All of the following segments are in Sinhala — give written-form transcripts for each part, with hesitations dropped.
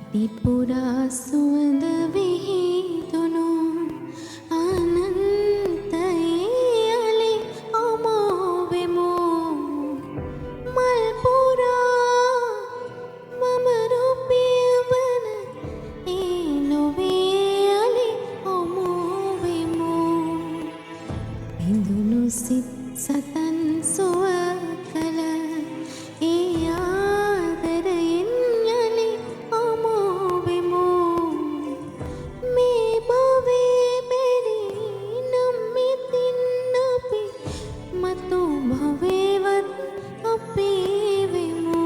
ත්‍රිපුරා සුවඳ විහිදුණු අනන්තයේ අලි අමෝවෙමු මල් පුරා මම රුපියවන ඒ ලොවේ අලි අමෝවෙමු බිඳුණු සිත් සතන් සුව කළ ඒ ආදරයෙන් යලි අමෝවෙමු මේ භවයේ බැරි නම් ඉතින් අපි මතු භවයේවත් අපි වෙමු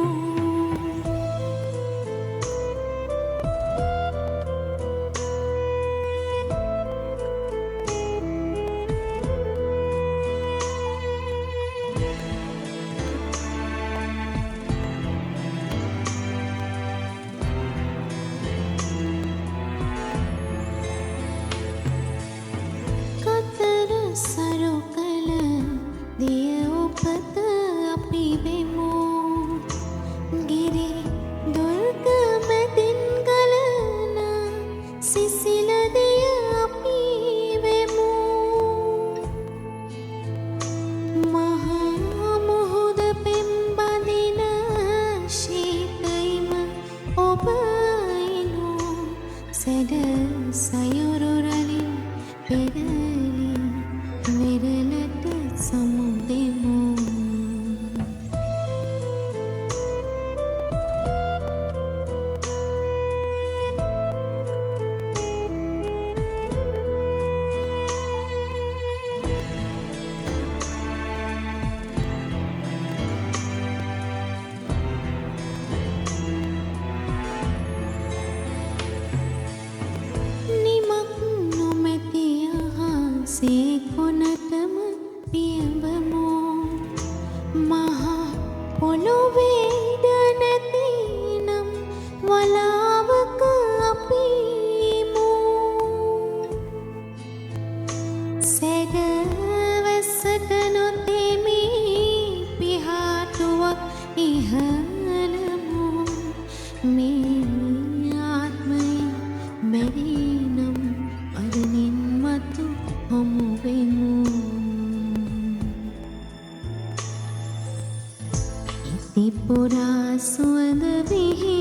කතර සරු කළ දිය උපත අපි වෙමු ගිරි දුර්ග මැදින් ගලන සිසිල දිය අපි වෙමු මහා මුහුද පෙම් බඳින ශීතයිම ඔබ එනු සැඩ සයුරු රලින් පෙරලි වෙරළට සමුදෙමු නිමක් නොමැති අහසේ කොනටම පියඹමු මහා පොළොවේ ඉඩ නැතිනම් වලාවක අපි ඉමු සැඩ වැස්සට නොතෙමි පිහාටුවක් ඉහළමු මේ ආත්මයෙන් බැරිනම් අරනින් මතු හමු වෙමු ත්‍රිපුරා සුවඳ විහි